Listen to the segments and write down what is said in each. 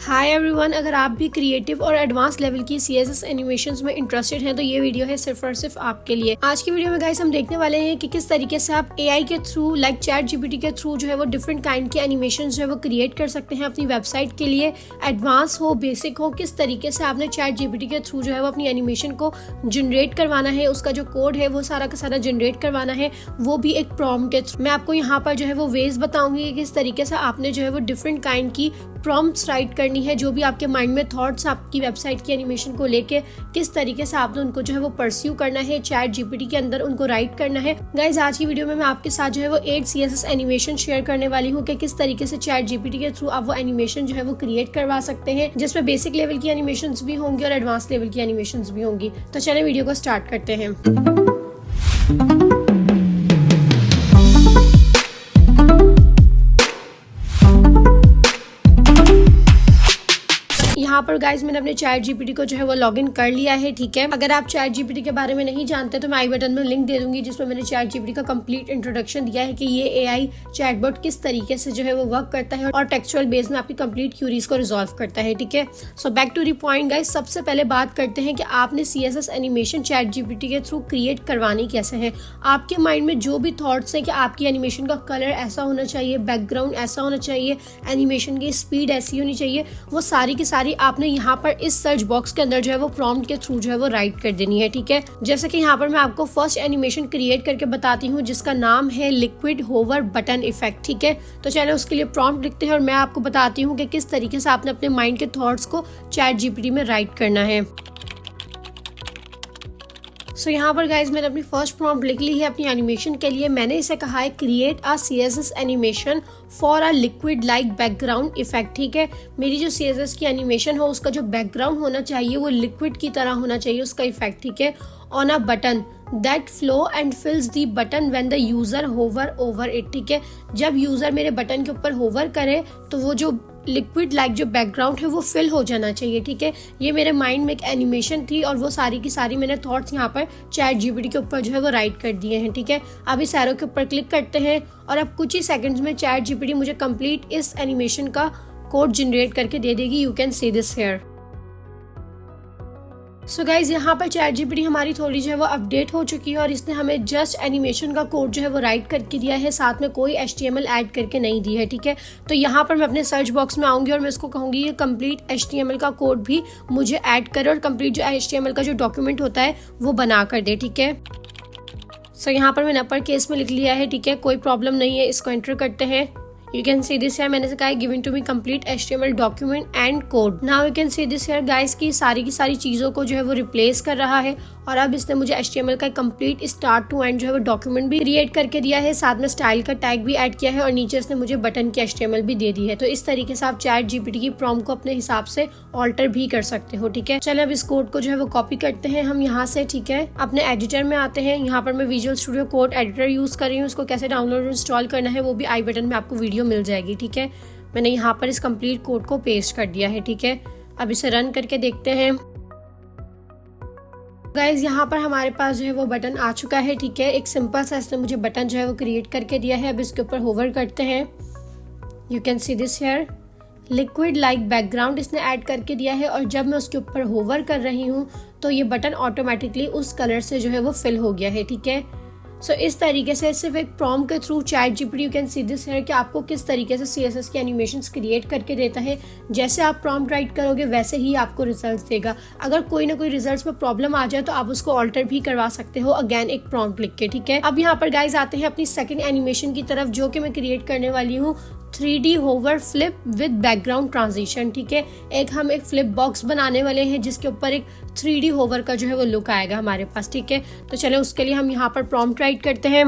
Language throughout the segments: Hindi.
हाय एवरीवन, अगर आप भी क्रिएटिव और एडवांस लेवल की CSS एनिमेशंस में इंटरेस्टेड हैं तो ये वीडियो है सिर्फ और सिर्फ आपके लिए। आज की वीडियो में गाइस हम देखने वाले हैं कि किस तरीके से आप AI के थ्रू लाइक ChatGPT के थ्रू जो है वो डिफरेंट काइंड के एनिमेशंस जो है वो क्रिएट कर सकते हैं अपनी वेबसाइट के लिए। एडवांस हो, बेसिक हो, किस तरीके से आपने ChatGPT के थ्रू जो है वो अपनी एनिमेशन को जनरेट करवाना है, उसका जो कोड है वो सारा का सारा जनरेट करवाना है, वो भी एक प्रॉम्प्ट के थ्रू। मैं आपको यहाँ पर जो है वो वेज बताऊंगी कि किस तरीके से आपने जो है वो डिफरेंट काइंड की प्रॉम्प्ट्स राइट करनी है। जो भी आपके माइंड में थॉट्स आपकी वेबसाइट की एनिमेशन को लेके किस तरीके से आपने उनको जो है वो परस्यू करना है, ChatGPT के अंदर उनको राइट करना है। गाइज आज की वीडियो में मैं आपके साथ जो है वो 8 CSS एनिमेशन शेयर करने वाली हूँ कि किस तरीके से ChatGPT के थ्रू आप वो एनिमेशन जो है वो क्रिएट करवा सकते हैं, जिसमें बेसिक लेवल की एनिमेशन भी होंगी और एडवांस लेवल की एनिमेशन भी होंगी। तो चलिए वीडियो को स्टार्ट करते हैं। यहाँ पर गाइज मैंने अपने ChatGPT को जो है वो लॉगिन कर लिया है। ठीक है, अगर आप ChatGPT के बारे में नहीं जानते तो मैं आई बटन में लिंक दे दूंगी जिसमें मैंने ChatGPT का कंप्लीट इंट्रोडक्शन दिया है कि ये AI चैटबॉट किस तरीके से जो है वो वर्क करता है और टेक्सचुअल बेस में आपकी कंप्लीट क्यूरीज को रिजॉल्व करता है। ठीक है, so back to the point guys, सबसे पहले बात करते हैं कि आपने CSS एनिमेशन ChatGPT के थ्रू क्रिएट करवानी कैसे है। आपके माइंड में जो भी थॉट्स है कि आपकी एनिमेशन का कलर ऐसा होना चाहिए, बैकग्राउंड ऐसा होना चाहिए, एनिमेशन की स्पीड ऐसी होनी चाहिए, वो सारी की सारी आपने यहाँ पर इस सर्च बॉक्स के अंदर जो है वो प्रॉम्प्ट के थ्रू जो है वो राइट कर देनी है। ठीक है, जैसे कि यहाँ पर मैं आपको फर्स्ट एनिमेशन क्रिएट करके बताती हूँ जिसका नाम है लिक्विड होवर बटन इफेक्ट। ठीक है, तो चलिए उसके लिए प्रॉम्प्ट लिखते हैं और मैं आपको बताती हूँ कि किस तरीके से आपने अपने माइंड के थॉट्स को ChatGPT में राइट करना है। सो यहाँ पर गाइज मैंने अपनी फर्स्ट प्रॉम्प्ट लिख ली है अपनी एनिमेशन के लिए। मैंने इसे कहा है create a CSS animation for a liquid like background effect. ठीक है, मेरी जो CSS की एनिमेशन हो उसका जो बैकग्राउंड होना चाहिए वो लिक्विड की तरह होना चाहिए उसका इफेक्ट। ठीक है, on a button that flow and fills the button when the user hover over it. ठीक है, जब यूजर मेरे बटन के ऊपर होवर करे तो वो जो लिक्विड लाइक जो बैकग्राउंड है वो फिल हो जाना चाहिए। ठीक है, ये मेरे माइंड में एक एनिमेशन थी और वो सारी की सारी मैंने थॉट्स यहाँ पर ChatGPT के ऊपर जो है वो राइट कर दिए हैं। ठीक है, अब इस एरो के ऊपर क्लिक करते हैं और अब कुछ ही सेकंड्स में ChatGPT मुझे कंप्लीट इस एनिमेशन का कोड जनरेट करके दे देगी। You can see this here. So guys यहाँ पर ChatGPT हमारी थोड़ी जो है वो अपडेट हो चुकी है और इसने हमें जस्ट एनिमेशन का कोड जो है वो राइट करके दिया है, साथ में कोई HTML ऐड करके नहीं दी है। ठीक है, तो यहाँ पर मैं अपने सर्च बॉक्स में आऊंगी और मैं इसको कहूंगी ये कंप्लीट HTML का कोड भी मुझे ऐड करे और कंप्लीट जो HTML का जो डॉक्यूमेंट होता है वो बना कर दे। ठीक है, सो यहाँ पर मैंने अपर केस में लिख लिया है। ठीक है, कोई प्रॉब्लम नहीं है, इसको एंटर करते हैं। You can see this here, मैंने से कहा है given to me complete HTML document and code. Now you can see this here guys की सारी की सारी चीज़ों को जो है वो रिप्लेस कर रहा है और अब इसने मुझे HTML का कंप्लीट स्टार्ट टू एंड जो है वो डॉक्यूमेंट भी क्रिएट करके दिया है, साथ में स्टाइल का टैग भी ऐड किया है और नीचे इसने मुझे बटन की HTML भी दे दी है। तो इस तरीके से आप ChatGPT की प्रॉम्प्ट को अपने हिसाब से ऑल्टर भी कर सकते हो। ठीक है, चलिए अब इस कोड को जो है वो कॉपी करते हैं हम यहाँ से। ठीक है, अपने एडिटर में आते हैं। यहाँ पर मैं visual studio code editor use कर रही हूँ, उसको कैसे डाउनलोड इंस्टॉल करना है वो भी आई बटन में आपको वीडियो मिल जाएगी। ठीक है, मैंने यहाँ पर इस कंप्लीट कोड को पेस्ट कर दिया है। ठीक है, अब इसे रन करके देखते हैं। गाइज यहाँ पर हमारे पास जो है वो बटन आ चुका है। ठीक है, एक सिंपल सा इसने मुझे बटन जो है वो क्रिएट करके दिया है। अब इसके ऊपर होवर करते हैं। You can see this here, liquid like background इसने ऐड करके दिया है और जब मैं उसके ऊपर होवर कर रही हूँ तो ये बटन ऑटोमेटिकली उस कलर से जो है वो फिल हो गया है। ठीक है, सो इस तरीके से सिर्फ एक प्रॉम्प्ट के through ChatGPT you can see this here कि आपको किस तरीके से CSS की एनिमेशंस क्रिएट करके देता है। जैसे आप प्रॉम्प्ट राइट करोगे वैसे ही आपको रिजल्ट्स देगा। अगर कोई ना कोई रिजल्ट्स में प्रॉब्लम आ जाए तो आप उसको ऑल्टर भी करवा सकते हो अगेन एक प्रॉम्प्ट लिख के। ठीक है, अब यहाँ पर गाइज आते हैं अपनी सेकंड एनिमेशन की तरफ जो कि मैं क्रिएट करने वाली हूँ 3D hover flip with background transition. ठीक है, हम एक फ्लिप बॉक्स बनाने वाले हैं जिसके ऊपर एक 3D होवर का जो है वो लुक आएगा हमारे पास। ठीक है, तो चले उसके लिए हम यहाँ पर प्रॉम्प्ट राइट करते हैं।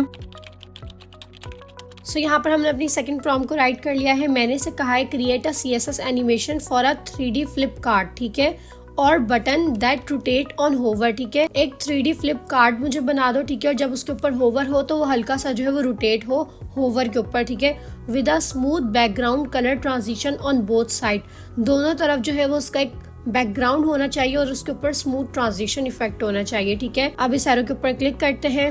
सो यहाँ पर हमने अपनी सेकंड प्रॉम्प्ट को राइट कर लिया है। मैंने से कहा है create a CSS animation for a 3D flip card. ठीक है, और button that rotate on hover. ठीक है, एक 3D फ्लिप कार्ड मुझे बना दो। ठीक है, और जब उसके ऊपर होवर हो तो वो हल्का सा जो है वो रोटेट हो होवर के ऊपर। ठीक है, with a smooth background colour transition on both side, दोनों तरफ जो है वो उसका एक बैकग्राउंड होना चाहिए और उसके ऊपर स्मूथ ट्रांजिशन इफेक्ट होना चाहिए। ठीक है, अब इस एरो के ऊपर क्लिक करते हैं।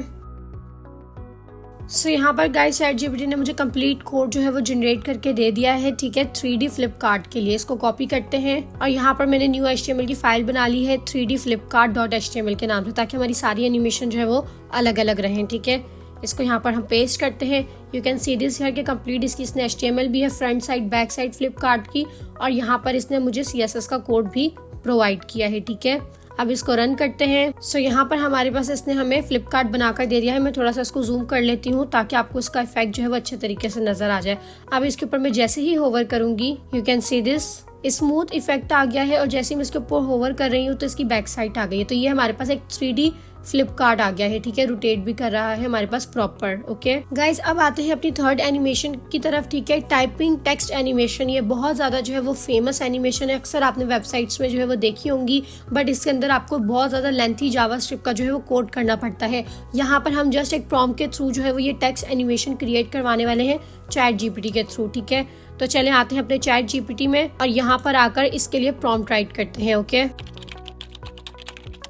सो यहाँ पर गाइस ChatGPT ने मुझे कंप्लीट कोड जो है वो जनरेट करके दे दिया है, ठीक है, 3D फ्लिपकार्ट के लिए। इसको कॉपी करते हैं और यहाँ पर मैंने न्यू HTML की फाइल बना ली है 3dflipkart.html के नाम से, ताकि हमारी सारी एनिमेशन जो है वो अलग अलग रहें, ठीक है। इसको यहाँ पर हम पेस्ट करते हैं। You can see this here कि कंप्लीट इसकी इसने HTML भी है, front side back side Flipkart की, और यहाँ पर इसने मुझे CSS का कोड भी प्रोवाइड किया है, ठीक है। अब इसको रन करते हैं। सो यहाँ पर हमारे पास इसने हमें फ्लिपकार्ट बनाकर दे दिया है। मैं थोड़ा सा इसको जूम कर लेती हूँ ताकि आपको इसका इफेक्ट जो है वो अच्छे तरीके से नजर आ जाए। अब इसके ऊपर मैं जैसे ही होवर करूंगी, you can see this smooth effect आ गया है, और जैसे ही मैं इसके ऊपर होवर कर रही हूँ तो इसकी बैक साइड आ गई है। तो ये हमारे पास एक 3D फ्लिपकार्ट आ गया है, ठीक है, रोटेट भी कर रहा है हमारे पास प्रॉपर। ओके गाइज, अब आते हैं अपनी थर्ड एनिमेशन की तरफ, ठीक है, टाइपिंग टेक्स्ट एनिमेशन। ये बहुत ज्यादा जो है वो फेमस एनिमेशन है, अक्सर आपने वेबसाइट्स में जो है वो देखी होंगी, बट इसके अंदर आपको बहुत ज्यादा लेंथी जावास्क्रिप्ट का जो है वो कोड करना पड़ता है। यहाँ पर हम जस्ट एक प्रॉम्प्ट के थ्रू जो है वो ये टेक्स्ट एनिमेशन क्रिएट करवाने वाले हैं ChatGPT के थ्रू, ठीक है। तो चले आते हैं अपने ChatGPT में और यहाँ पर आकर इसके लिए प्रॉम्प्ट राइट करते हैं। ओके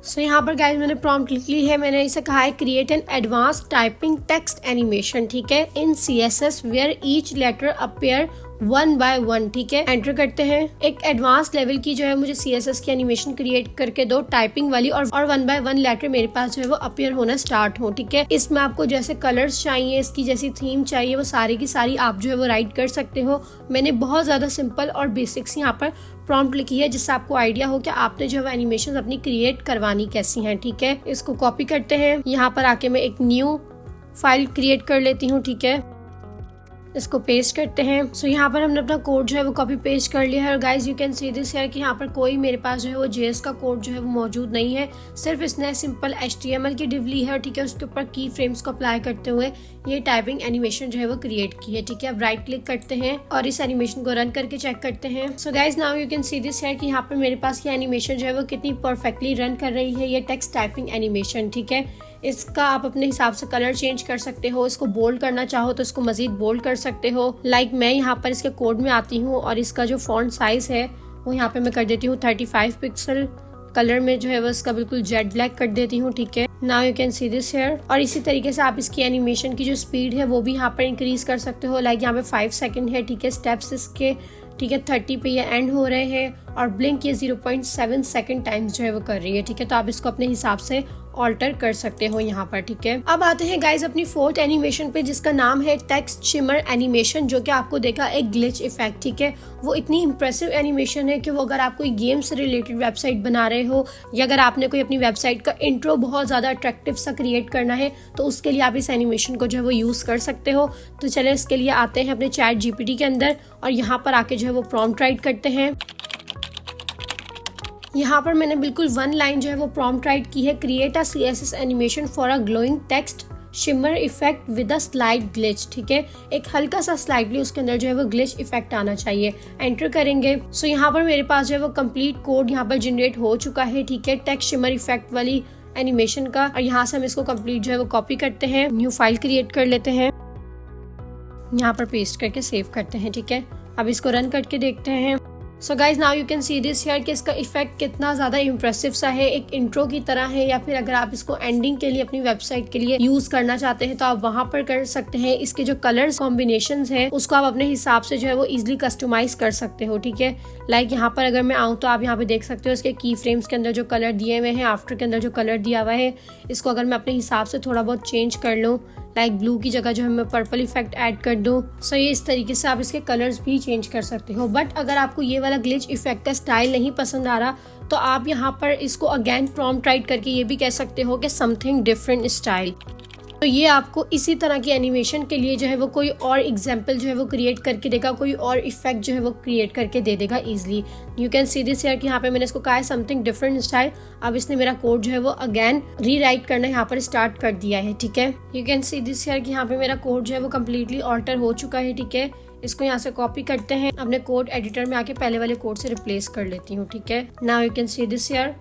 सो यहाँ पर गाइस मैंने प्रॉम्प्ट लिख ली है। मैंने इसे कहा है create an advance typing text animation, ठीक है, in CSS where each letter appear 1 by 1, ठीक है। एंटर करते हैं। एक एडवांस लेवल की जो है मुझे CSS की एनिमेशन क्रिएट करके दो टाइपिंग वाली, और 1 by 1 लेटर मेरे पास जो है वो अपीयर होना स्टार्ट हो, ठीक है। इसमें आपको जैसे कलर्स चाहिए, इसकी जैसी थीम चाहिए, वो सारी की सारी आप जो है वो राइट कर सकते हो। मैंने बहुत ज्यादा सिंपल और बेसिक्स यहाँ पर प्रॉम्प्ट लिखी है, जिससे आपको आइडिया हो कि आपने जो है एनिमेशन अपनी क्रिएट करवानी कैसी है, ठीक है। इसको कॉपी करते हैं। यहाँ पर आके मैं एक न्यू फाइल क्रिएट कर लेती हूँ, ठीक है। इसको पेस्ट करते हैं। सो यहाँ पर हमने अपना कोड जो है वो कॉपी पेस्ट कर लिया है। और guys you can see this है कि यहाँ पर कोई मेरे पास जो है वो JS का कोड जो है वो मौजूद नहीं है, सिर्फ इसने सिंपल HTML की डिव ली है, ठीक है। उसके ऊपर की फ्रेम्स को अप्लाई करते हुए ये टाइपिंग एनिमेशन जो है वो क्रिएट की है, ठीक है। अब राइट क्लिक करते हैं और इस एनिमेशन को रन करके चेक करते हैं। So guys now you can see this है कि यहाँ पर मेरे पास ये एनिमेशन जो है वो कितनी परफेक्टली रन कर रही है, ये टेक्स्ट टाइपिंग एनिमेशन, ठीक है। इसका आप अपने हिसाब से कलर चेंज कर सकते हो, इसको बोल्ड करना चाहो तो इसको मजीद बोल्ड कर सकते हो। लाइक मैं यहाँ पर इसके कोड में आती हूँ और इसका जो फॉन्ट साइज है वो यहाँ पे मैं कर देती हूँ 35 पिक्सल। कलर में जो है वो इसका बिल्कुल जेट ब्लैक कर देती हूँ, ठीक है। Now you can see this here. और इसी तरीके से आप इसकी एनिमेशन की जो स्पीड है वो भी यहाँ पर इंक्रीज कर सकते हो। लाइक यहाँ पे 5 सेकंड है, ठीक है, स्टेप्स इसके, ठीक है, 30 पे ये एंड हो रहे हैं, और ब्लिंक ये 0.7 सेकंड टाइम्स जो है वो कर रही है, ठीक है। तो आप इसको अपने हिसाब से ऑल्टर कर सकते हो यहाँ पर, ठीक है। अब आते हैं गाइज अपनी फोर्थ एनिमेशन पे, जिसका नाम है टेक्स्ट शिमर एनिमेशन, जो कि आपको देखा एक ग्लिच इफेक्ट, ठीक है। वो इतनी इंप्रेसिव एनिमेशन है कि वो अगर आप कोई गेम से रिलेटेड वेबसाइट बना रहे हो, या अगर आपने कोई अपनी वेबसाइट का इंट्रो बहुत ज्यादा अट्रैक्टिव सा क्रिएट करना है, तो उसके लिए आप इस एनिमेशन को जो है वो यूज कर सकते हो। तो चले इसके लिए आते हैं अपने ChatGPT के अंदर और यहाँ पर आके जो है वो प्रॉम्प्ट राइट करते हैं। यहाँ पर मैंने बिल्कुल 1 लाइन जो है वो प्रॉम्प्ट राइट की है, create a CSS animation for a glowing text shimmer effect with a slide glitch, ठीक है। एक हल्का सा स्लाइडली उसके अंदर जो है वो ग्लिच इफेक्ट आना चाहिए। एंटर करेंगे। सो यहाँ पर मेरे पास जो है वो कंप्लीट कोड यहाँ पर जनरेट हो चुका है, ठीक है, टेक्स्ट शिमर इफेक्ट वाली एनिमेशन का। और यहाँ से हम इसको कंप्लीट जो है वो कॉपी करते हैं, न्यू फाइल क्रिएट कर लेते हैं, यहाँ पर पेस्ट करके सेव करते हैं, ठीक है। अब इसको रन करके देखते हैं। So guys now you can see this here कि इसका इफेक्ट कितना ज्यादा इम्प्रेसिव सा है, एक इंट्रो की तरह है, या फिर अगर आप इसको एंडिंग के लिए अपनी वेबसाइट के लिए यूज करना चाहते हैं तो आप वहां पर कर सकते हैं। इसके जो कलर्स कॉम्बिनेशंस हैं उसको आप अपने हिसाब से जो है वो इजिली कस्टमाइज कर सकते हो, ठीक है। लाइक यहाँ पर अगर मैं आऊँ तो आप यहाँ पे देख सकते हो इसके की फ्रेम्स के अंदर जो कलर दिए हुए हैं, आफ्टर के अंदर जो कलर दिया हुआ है, इसको अगर मैं अपने हिसाब से थोड़ा बहुत चेंज कर लूँ, लाइक ब्लू की जगह जो है मैं पर्पल इफेक्ट ऐड कर दूं, सो ये इस तरीके से आप इसके कलर्स भी चेंज कर सकते हो। बट अगर आपको ये वाला ग्लिच इफेक्ट का स्टाइल नहीं पसंद आ रहा तो आप यहाँ पर इसको अगेन प्रॉम्प्ट राइट करके ये भी कह सकते हो कि समथिंग डिफरेंट स्टाइल। तो ये आपको इसी तरह की एनिमेशन के लिए जो है वो कोई और एग्जाम्पल जो है वो क्रिएट करके देगा, कोई और इफेक्ट जो है वो क्रिएट करके दे देगा easily. You can see this here कि यहाँ पे मैंने इसको कहा है समथिंग डिफरेंट स्टाइल। अब इसने मेरा कोड जो है वो अगेन रीराइट करना यहाँ पर स्टार्ट कर दिया है, ठीक है। You can see this here कि यहाँ पे मेरा कोड जो है वो कम्प्लीटली ऑल्टर हो चुका है, ठीक है। इसको यहाँ से कॉपी करते हैं, अपने कोड एडिटर में आके पहले वाले कोड से रिप्लेस कर लेती हूँ, ठीक है। Now you can see this here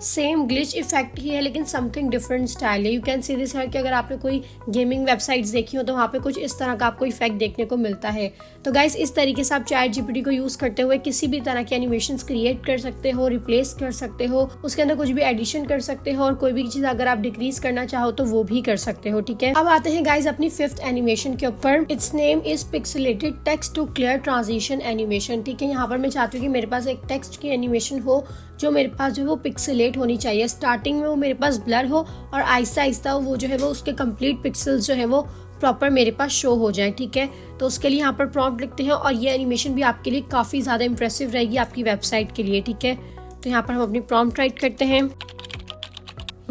same glitch effect ही है लेकिन समथिंग डिफरेंट स्टाइल है। यू कैन सी दिस है कि अगर आपने कोई गेमिंग वेबसाइट्स देखी हो तो वहाँ पे कुछ इस तरह का आपको इफेक्ट देखने को मिलता है। तो गाइस इस तरीके से आप चैट जीपीटी को यूज करते हुए किसी भी तरह की एनिमेशंस क्रिएट कर सकते हो, रिप्लेस कर सकते हो, उसके अंदर कुछ भी एडिशन कर सकते हो और कोई भी चीज अगर आप डिक्रीज करना चाहो तो वो भी कर सकते हो। ठीक है, अब आते हैं गाइस अपनी 5th एनिमेशन के ऊपर। Its name is pixelated text to clear transition animation. ठीक है, यहाँ पर मैं चाहती हूँ कि मेरे पास एक टेक्स्ट की एनिमेशन हो जो मेरे पास जो है वो पिक्सेलेट होनी चाहिए। स्टार्टिंग में वो मेरे पास ब्लर हो और आहिस्ता आहिस्ता वो जो है वो उसके कंप्लीट पिक्सल्स जो है वो प्रॉपर मेरे पास शो हो जाए। ठीक है, तो उसके लिए यहाँ पर प्रॉम्प्ट लिखते हैं और ये एनिमेशन भी आपके लिए काफ़ी ज़्यादा इंप्रेसिव रहेगी आपकी वेबसाइट के लिए। ठीक है, तो यहाँ पर हम अपनी प्रॉम्प्ट राइट करते हैं।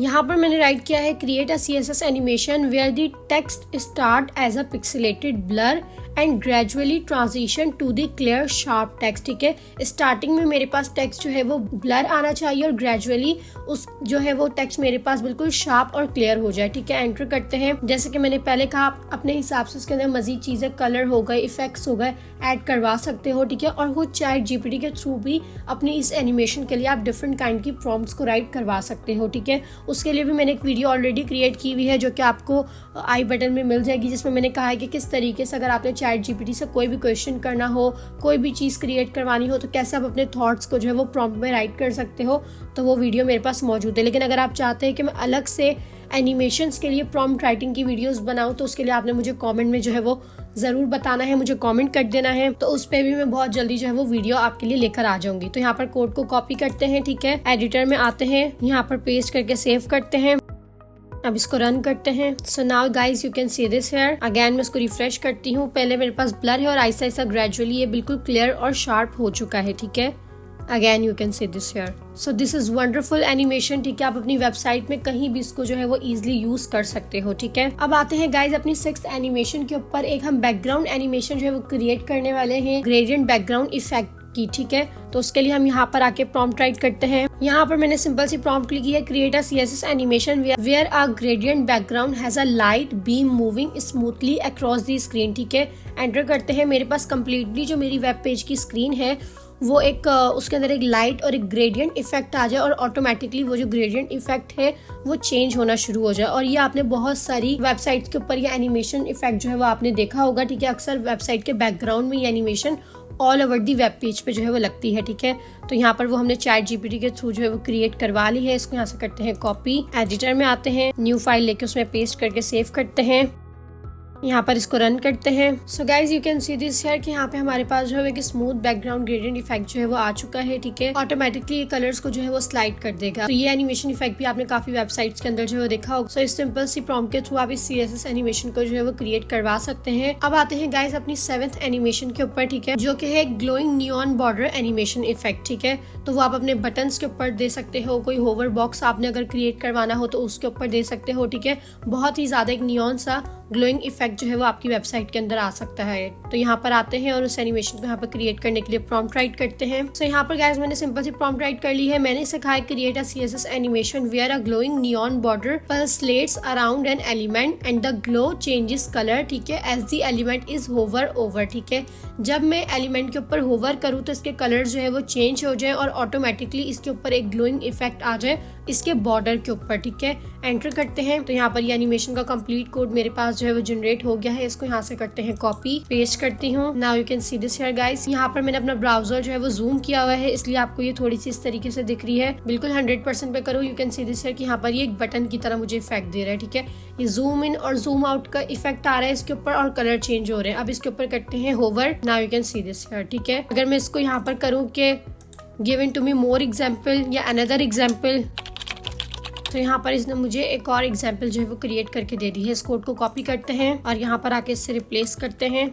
यहाँ पर मैंने राइट किया है create a CSS animation where the text start as a pixelated blur and gradually transition to the clear sharp text. ठीक है, स्टार्टिंग में मेरे पास टेक्स्ट जो है वो ब्लर आना चाहिए और ग्रेजुअली उस जो है वो टेक्स्ट मेरे पास बिल्कुल शार्प और क्लियर हो जाए। ठीक है, एंटर करते हैं। जैसे कि मैंने पहले कहा, आप अपने हिसाब से उसके अंदर मजीद चीजें, कलर हो गए, इफेक्ट्स हो गए, ऐड करवा सकते हो। ठीक है, और वो चैट जीपीटी के थ्रू भी अपनी इस एनिमेशन के लिए आप डिफरेंट काइंड की प्रॉम्प्ट्स को राइट करवा सकते हो। ठीक है, उसके लिए भी मैंने एक वीडियो ऑलरेडी क्रिएट की हुई है जो कि आपको आई बटन में मिल जाएगी, जिसमें मैंने कहा है कि किस तरीके से अगर आपने चैट जीपीटी से कोई भी क्वेश्चन करना हो, कोई भी चीज़ क्रिएट करवानी हो तो कैसे आप अपने थॉट्स को जो है वो प्रॉम्प्ट में राइट कर सकते हो। तो वो वीडियो मेरे पास मौजूद है। लेकिन अगर आप चाहते हैं कि मैं अलग से एनिमेशंस के लिए प्रॉम्प्ट राइटिंग की वीडियोस बनाऊं तो उसके लिए आपने मुझे कमेंट में जो है वो ज़रूर बताना है, मुझे कमेंट कर देना है, तो उस पर भी मैं बहुत जल्दी जो है वो वीडियो आपके लिए लेकर आ जाऊंगी। तो यहाँ पर कोड को कॉपी करते हैं। ठीक है, एडिटर में आते हैं, यहाँ पर पेस्ट करके सेव करते हैं। अब इसको रन करते हैं। So now guys you can see this here. Again मैं इसको रिफ्रेश करती हूँ। पहले मेरे पास ब्लर है और आहिस्ता आहिस्ता ग्रेजुअली ये बिल्कुल क्लियर और शार्प हो चुका है। ठीक है, again you can see this here. So this is wonderful animation. ठीक है, आप अपनी वेबसाइट में कहीं भी इसको जो है वो इजिली यूज कर सकते हो। ठीक है, अब आते हैं गाइज अपनी 6th एनिमेशन के ऊपर। एक हम बैकग्राउंड एनिमेशन जो है वो क्रिएट करने वाले हैं, ग्रेडियंट बैकग्राउंड इफेक्ट की। ठीक है, तो उसके लिए हम यहाँ पर आके प्रॉम्प्ट राइट करते हैं। यहाँ पर मैंने सिंपल सी प्रॉम्प्ट लिखी है create a CSS animation where a gradient background has a light beam moving smoothly across the screen. ठीक है, एंटर करते हैं। मेरे पास कम्प्लीटली जो मेरी वेब पेज की स्क्रीन है वो एक उसके अंदर एक लाइट और एक ग्रेडियंट इफेक्ट आ जाए और ऑटोमेटिकली वो जो ग्रेडियंट इफेक्ट है वो चेंज होना शुरू हो जाए। और ये आपने बहुत सारी वेबसाइट्स के ऊपर ये एनिमेशन इफेक्ट जो है वो आपने देखा होगा। ठीक है, अक्सर वेबसाइट के बैकग्राउंड में ये animation all over the web page पे जो है वो लगती है। ठीक है, तो यहाँ पर वो हमने चैट जीपीटी के थ्रू जो है वो क्रिएट करवा ली है। इसको यहाँ से करते हैं कॉपी, एडिटर में आते हैं, न्यू फाइल लेके उसमें पेस्ट करके सेव करते हैं। यहाँ पर इसको रन करते हैं। So guys you can see this here कि यहाँ पे हमारे पास जो है एक स्मूथ बैकग्राउंड ग्रेडियंट इफेक्ट जो है वो आ चुका है। ठीक है, ऑटोमेटिकली ये कलर्स को जो है वो स्लाइड कर देगा। तो ये एनिमेशन इफेक्ट भी आपने काफी वेबसाइट्स के अंदर जो है वो देखा होगा। सो इस सिंपल सी प्रॉम्प्ट के थ्रू आप इस CSS एनिमेशन को जो है वो क्रिएट करवा सकते हैं। अब आते हैं गाइज अपनी 7th एनिमेशन के ऊपर। ठीक है, जो कि है glowing neon border animation effect. ठीक है, तो वो आप अपने बटन्स के ऊपर दे सकते हो, कोई होवर बॉक्स आपने अगर क्रिएट करवाना हो तो उसके ऊपर दे सकते हो। ठीक है, बहुत ही ज्यादा एक नियॉन सा ग्लोइंग इफेक्ट जो है वो आपकी वेबसाइट के अंदर आ सकता है। तो यहाँ पर आते हैं और उस एनिमेशन को यहाँ पर क्रिएट करने के लिए प्रॉम्प्ट राइट करते हैं। सो यहाँ पर गाइस मैंने सिंपल सी प्रॉम्प्ट राइट कर ली है। मैंने सिखाया create a CSS animation where a glowing neon border pulsates around an element and the glow changes colour. ठीक है, as the element is hover over. ठीक है, जब मैं एलिमेंट के ऊपर होवर करूँ तो इसके कलर जो है वो चेंज हो जाए और ऑटोमेटिकली इसके ऊपर एक ग्लोइंग इफेक्ट आ जाए इसके बॉर्डर के ऊपर। ठीक है, एंटर करते हैं। तो यहाँ पर ये एनिमेशन का कंप्लीट कोड मेरे पास जो है वो जनरेट हो गया है। इसको यहाँ से करते हैं कॉपी, पेस्ट करती हूँ। Now you can see this here guys. यहाँ पर मैंने अपना ब्राउजर जो है वो जूम किया हुआ है, इसलिए आपको ये थोड़ी सी इस तरीके से दिख रही है। बिल्कुल 100% पे करो। You can see this here कि यहाँ पर ये एक बटन की तरह मुझे इफेक्ट दे रहा है। ठीक है, ये जूम इन और जूम आउट का इफेक्ट आ रहा है इसके ऊपर और कलर चेंज हो रहे हैं। अब इसके ऊपर करते हैं hover. Now you can see this here. ठीक है, अगर मैं इसको यहाँ पर करूँ कि give in to me more example या अनदर एग्जाम्पल, तो यहाँ पर इसने मुझे एक और एग्जाम्पल जो है वो क्रिएट करके दे दी है। इस कोड को कॉपी करते हैं और यहाँ पर आके इससे रिप्लेस करते हैं।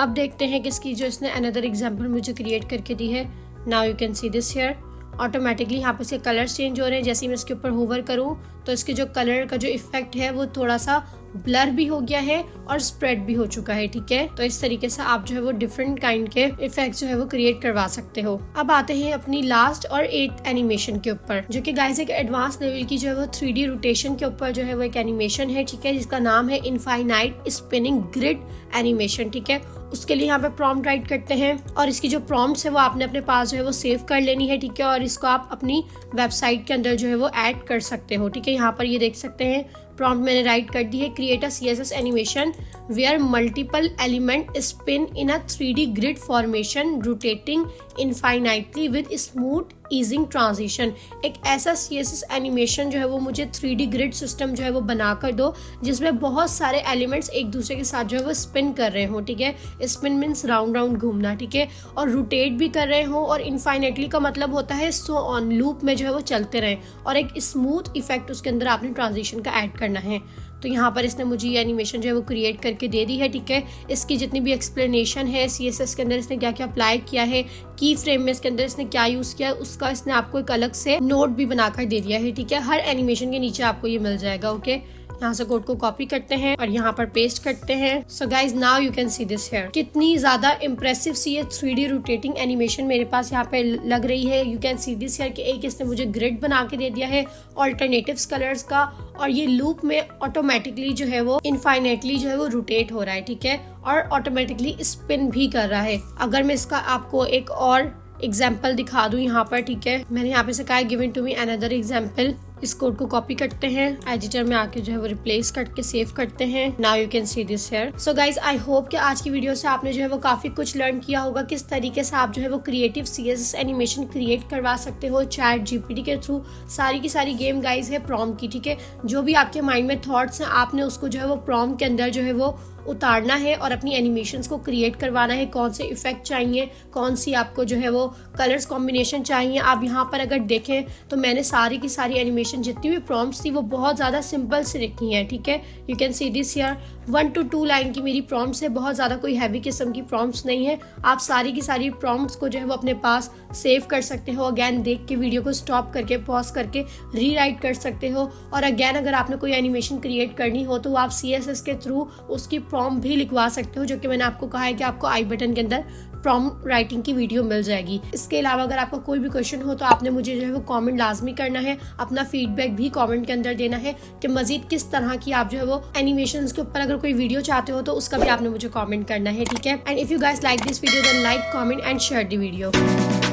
अब देखते हैं कि इसकी जो इसने अनदर एग्जाम्पल मुझे क्रिएट करके दी है। Now you can see this here. Automatically यहाँ पर इसके कलर्स चेंज हो रहे हैं। जैसे ही मैं इसके ऊपर होवर करूँ तो इसके जो कलर का जो इफेक्ट है वो थोड़ा सा ब्लर भी हो गया है और स्प्रेड भी हो चुका है। ठीक है, तो इस तरीके से आप जो है वो डिफरेंट काइंड के इफेक्ट्स जो है वो क्रिएट करवा सकते हो। अब आते हैं अपनी लास्ट और 8th एनिमेशन के ऊपर, जो कि गाइस एक एडवांस लेवल की जो है वो 3D रोटेशन के ऊपर जो है वो एक एनिमेशन है। ठीक है, जिसका नाम है इनफाइनाइट स्पिनिंग ग्रिड एनिमेशन। ठीक है, उसके लिए यहाँ पे प्रॉम्प्ट राइट करते हैं और इसकी जो प्रॉम्प्ट्स है वो आपने अपने पास जो है वो सेव कर लेनी है, ठीक है। और इसको आप अपनी वेबसाइट के अंदर जो है वो ऐड कर सकते हो, ठीक है। यहाँ पर ये देख सकते हैं प्रॉम्प्ट मैंने राइट कर दी है, create a CSS animation where multiple element spin in a 3D grid formation rotating infinitely with smooth easing transition. एक ऐसा CSS एनिमेशन जो है वो मुझे 3D ग्रिड सिस्टम जो है वो बना कर दो जिसमें बहुत सारे एलिमेंट्स एक दूसरे के साथ जो है वो स्पिन कर रहे हो, ठीक है। स्पिन मीन्स राउंड राउंड घूमना, ठीक है, और रोटेट भी कर रहे हो, और इनफाइनाइटली का मतलब होता है सो ऑन, लूप में जो है वो चलते रहें, और एक स्मूथ इफेक्ट उसके अंदर आपने ट्रांजिशन का ऐड करना है। तो यहाँ पर इसने मुझे ये एनिमेशन जो है वो क्रिएट करके दे दी है, ठीक है। इसकी जितनी भी एक्सप्लेनेशन है CSS के अंदर इसने क्या क्या अप्लाई किया है, की फ्रेम में इसके अंदर इसने क्या यूज किया है, उसका इसने आपको एक अलग से नोट भी बनाकर दे दिया है, ठीक है। हर एनिमेशन के नीचे आपको ये मिल जाएगा, ओके। यहाँ से कोड को कॉपी करते हैं और यहाँ पर पेस्ट करते हैं। So guys now you can see this here. कितनी ज्यादा इम्प्रेसिव सी ये 3D रोटेटिंग एनिमेशन मेरे पास यहाँ पे लग रही है। You can see this here कि एक इसने मुझे ग्रिड बना के दे दिया है ऑल्टरनेटिव्स कलर्स का, और ये लूप में ऑटोमेटिकली जो है वो इनफाइनाइटली जो है वो रोटेट हो रहा है, ठीक है, और ऑटोमेटिकली स्पिन भी कर रहा है। अगर मैं इसका आपको एक और एग्जाम्पल दिखा दूं यहाँ पर, ठीक है, मैंने यहाँ पे से कहा given to me another example. इस कोड को कॉपी करते हैं, एडिटर में आके जो है वो रिप्लेस करके सेव करते हैं। Now you can see this here. So guys I hope कि आज की वीडियो से आपने जो है वो काफी कुछ लर्न किया होगा, किस तरीके से आप जो है वो क्रिएटिव CSS एनिमेशन क्रिएट करवा सकते हो ChatGPT के थ्रू। सारी की सारी गेम गाइज है प्रॉम्प्ट की, ठीक है। जो भी आपके माइंड में थॉट्स हैं आपने उसको जो है वो प्रॉम्प्ट के अंदर जो है वो उतारना है और अपनी एनिमेशंस को क्रिएट करवाना है। कौन से इफेक्ट चाहिए, कौन सी आपको जो है वो कलर्स कॉम्बिनेशन चाहिए। आप यहाँ पर अगर देखें तो मैंने सारी की सारी एनिमेशन जितनी भी प्रॉम्प्ट्स थी वो बहुत ज़्यादा सिंपल से लिखी हैं, ठीक है। You can see this here 1 to 2 line की मेरी प्रॉम्प्ट्स है, बहुत ज़्यादा कोई हैवी किस्म की प्रॉम्प्ट्स नहीं है। आप सारी की सारी प्रॉम्प्ट्स को जो है वो अपने पास सेव कर सकते हो। अगैन देख के वीडियो को स्टॉप करके पॉज करके रीराइट कर सकते हो। और अगैन अगर आपने कोई एनिमेशन क्रिएट करनी हो तो आप CSS के थ्रू उसकी प्रॉम्प्ट भी लिखवा सकते हो, जो कि मैंने आपको कहा है कि आपको आई बटन के अंदर प्रॉम्प्ट राइटिंग की वीडियो मिल जाएगी। इसके अलावा अगर आपका कोई भी क्वेश्चन हो तो आपने मुझे जो है वो कमेंट लाजमी करना है, अपना फीडबैक भी कमेंट के अंदर देना है कि मजीद किस तरह की आप जो है वो एनिमेशंस के ऊपर अगर कोई वीडियो चाहते हो तो उसका भी आपने मुझे कमेंट करना है, ठीक है। And if you guys like this video then like, comment and share the video.